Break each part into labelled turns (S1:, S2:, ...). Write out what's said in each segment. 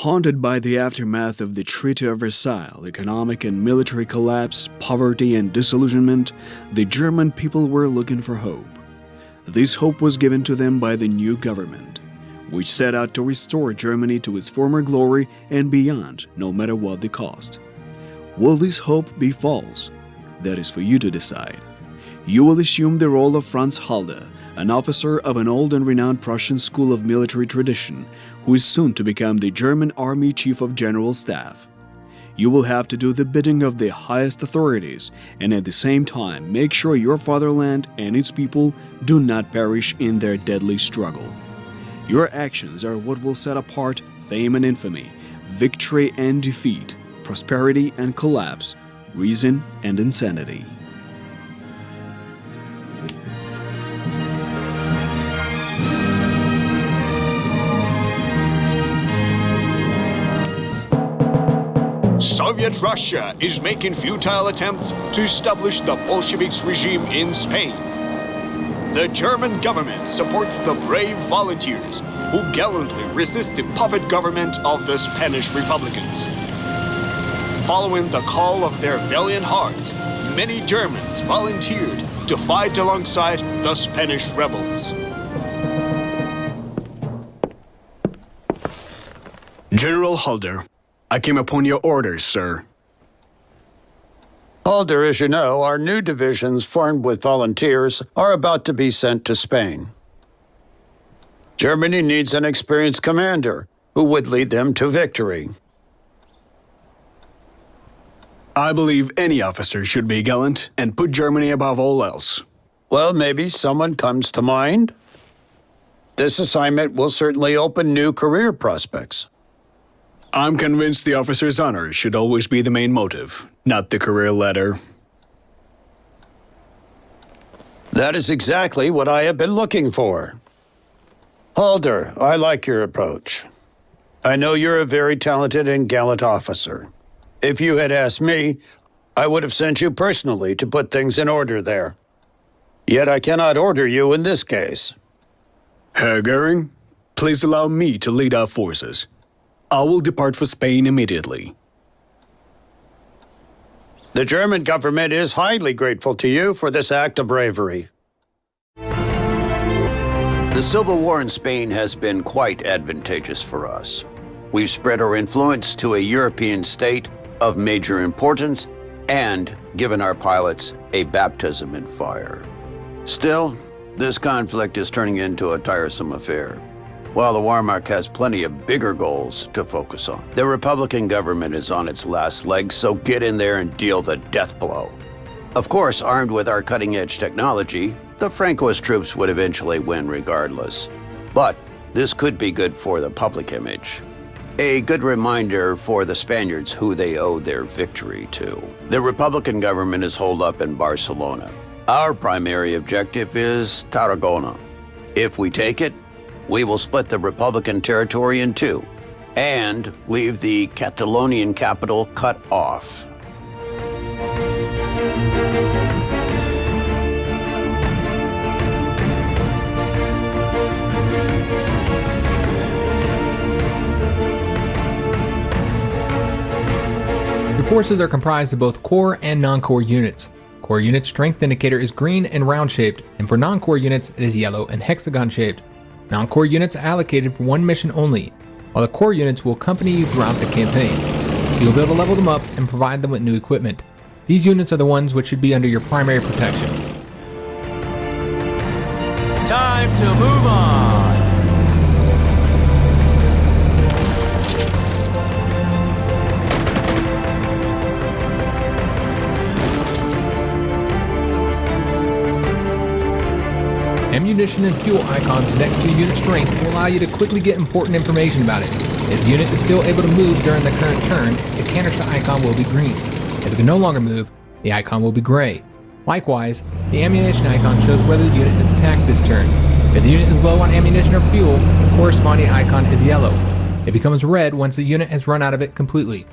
S1: Haunted by the aftermath of the Treaty of Versailles, economic and military collapse, poverty and disillusionment, the German people were looking for hope. This hope was given to them by the new government, which set out to restore Germany to its former glory and beyond, no matter what the cost. Will this hope be false? That is for you to decide. You will assume the role of Franz Halder, an officer of an old and renowned Prussian school of military tradition, who is soon to become the German Army Chief of General Staff. You will have to do the bidding of the highest authorities, and at the same time make sure your fatherland and its people do not perish in their deadly struggle. Your actions are what will set apart fame and infamy, victory and defeat, prosperity and collapse, reason and insanity.
S2: Soviet Russia is making futile attempts to establish the Bolsheviks regime in Spain. The German government supports the brave volunteers who gallantly resist the puppet government of the Spanish Republicans. Following the call of their valiant hearts, many Germans volunteered to fight alongside the Spanish rebels. General Halder, I came upon your orders, sir.
S3: Halder, as you know, our new divisions formed with volunteers are about to be sent to Spain. Germany needs an experienced commander who would lead them to victory.
S2: I believe any officer should be gallant and put Germany above all else.
S3: Well, maybe someone comes to mind. This assignment will certainly open new career prospects.
S2: I'm convinced the officer's honor should always be the main motive, not the career ladder.
S3: That is exactly what I have been looking for. Halder, I like your approach. I know you're a very talented and gallant officer. If you had asked me, I would have sent you personally to put things in order there. Yet I cannot order you in this case.
S2: Herr Goering, please allow me to lead our forces. I will depart for Spain immediately.
S3: The German government is highly grateful to you for this act of bravery.
S4: The civil war in Spain has been quite advantageous for us. We've spread our influence to a European state of major importance and given our pilots a baptism in fire. Still, this conflict is turning into a tiresome affair. While the Wehrmacht has plenty of bigger goals to focus on. The Republican government is on its last legs, so get in there and deal the death blow. Of course, armed with our cutting-edge technology, the Francoist troops would eventually win regardless. But this could be good for the public image. A good reminder for the Spaniards who they owe their victory to. The Republican government is holed up in Barcelona. Our primary objective is Tarragona. If we take it, we will split the Republican territory in two and leave the Catalonian capital cut off.
S5: Your forces are comprised of both core and non-core units. Core units' strength indicator is green and round-shaped, and for non-core units it is yellow and hexagon-shaped. Non-core units are allocated for one mission only, while the core units will accompany you throughout the campaign. You'll be able to level them up and provide them with new equipment. These units are the ones which should be under your primary protection.
S6: Time to move on!
S5: Ammunition and fuel icons next to unit strength will allow you to quickly get important information about it. If the unit is still able to move during the current turn, the canister icon will be green. If it can no longer move, the icon will be gray. Likewise, the ammunition icon shows whether the unit is attacked this turn. If the unit is low on ammunition or fuel, the corresponding icon is yellow. It becomes red once the unit has run out of it completely.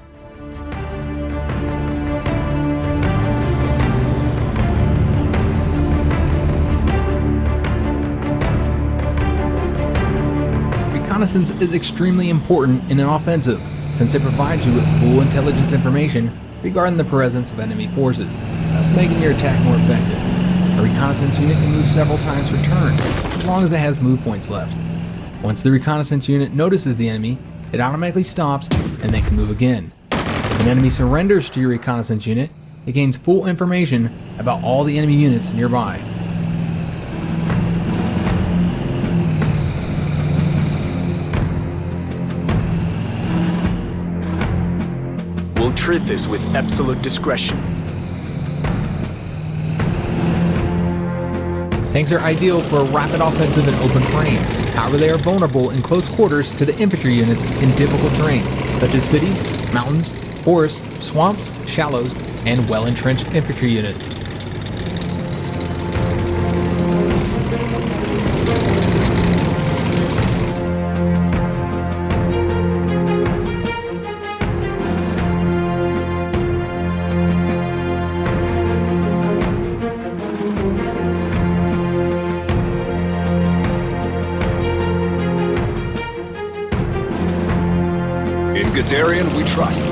S5: Reconnaissance is extremely important in an offensive, since it provides you with full intelligence information regarding the presence of enemy forces, thus making your attack more effective. A reconnaissance unit can move several times per turn, as long as it has move points left. Once the reconnaissance unit notices the enemy, it automatically stops and then can move again. If an enemy surrenders to your reconnaissance unit, it gains full information about all the enemy units nearby.
S2: We'll treat this with absolute discretion.
S5: Tanks are ideal for a rapid offensive in open terrain. However, they are vulnerable in close quarters to the infantry units in difficult terrain, such as cities, mountains, forests, swamps, shallows, and well-entrenched infantry units.
S2: In Guderian, we trust.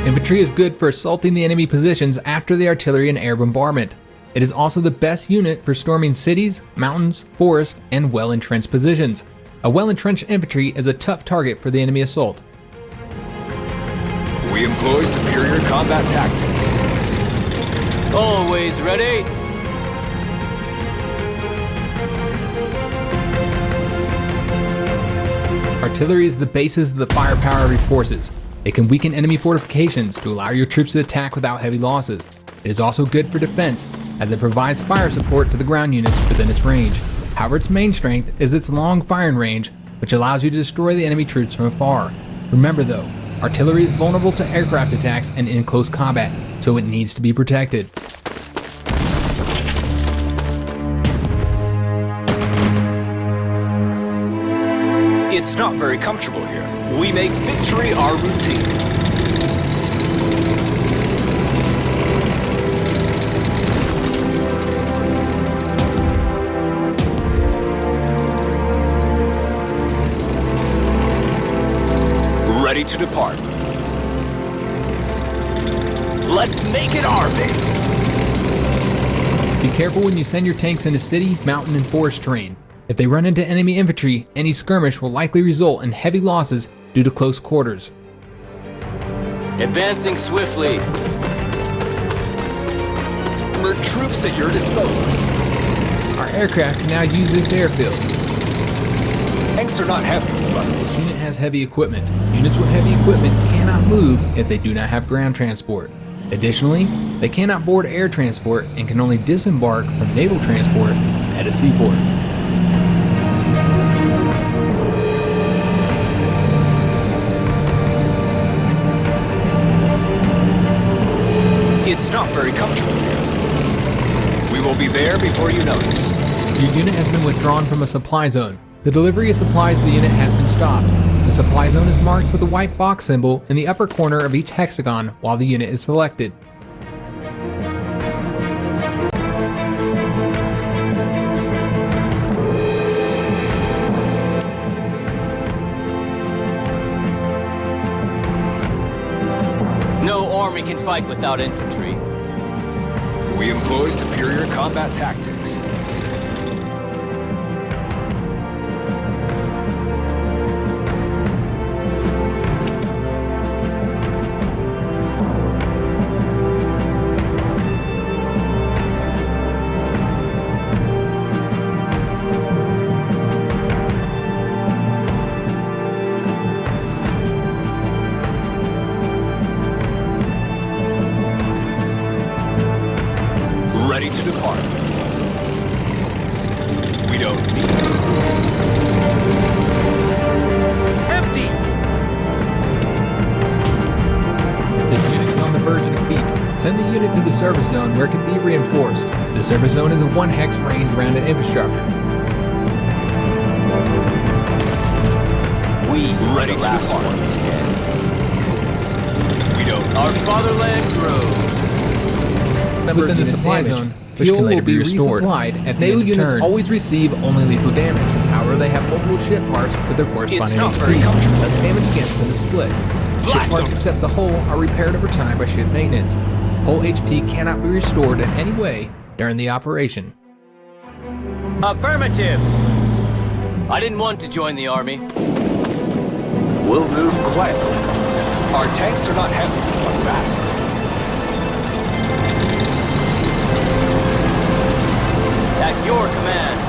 S5: Infantry is good for assaulting the enemy positions after the artillery and air bombardment. It is also the best unit for storming cities, mountains, forests, and well-entrenched positions. A well-entrenched infantry is a tough target for the enemy assault.
S2: We employ superior combat tactics.
S6: Always ready.
S5: Artillery is the basis of the firepower of your forces. It can weaken enemy fortifications to allow your troops to attack without heavy losses. It is also good for defense, as it provides fire support to the ground units within its range. However, its main strength is its long firing range, which allows you to destroy the enemy troops from afar. Remember though, artillery is vulnerable to aircraft attacks and in close combat, so it needs to be protected.
S2: It's not very comfortable here. We make victory our routine. Ready to depart. Let's make it our base.
S5: Be careful when you send your tanks into city, mountain, and forest terrain. If they run into enemy infantry, any skirmish will likely result in heavy losses due to close quarters.
S6: Advancing swiftly.
S2: We're troops at your disposal.
S5: Our aircraft can now use this airfield.
S2: Tanks are not heavy, but
S5: This unit has heavy equipment. Units with heavy equipment cannot move if they do not have ground transport. Additionally, they cannot board air transport and can only disembark from naval transport at a seaport.
S2: it's not very comfortable here. We will be there before you notice.
S5: Your unit has been withdrawn from a supply zone. The delivery of supplies to the unit has been stopped. The supply zone is marked with a white box symbol in the upper corner of each hexagon while the unit is selected.
S6: No army can fight without infantry.
S2: We employ superior combat tactics. Ready to depart. We don't need vehicles.
S6: Empty!
S5: prefer to defeat. Send the unit to the service zone where it can be reinforced. The service zone is a 1 hex range around an infrastructure.
S6: We ready to depart. We don't. Our fatherland grows.
S5: Within the supply zone, fuel will be resupplied at naval units always receive only lethal damage. However, they have multiple ship parts with their corresponding HP. Thus, damage against them is split. Ship parts except the hull are repaired over time by ship maintenance. Hull HP cannot be restored in any way during the operation.
S6: Affirmative! I didn't want to join the army.
S2: We'll move quietly. Our tanks are not heavy, but fast.
S6: At your command.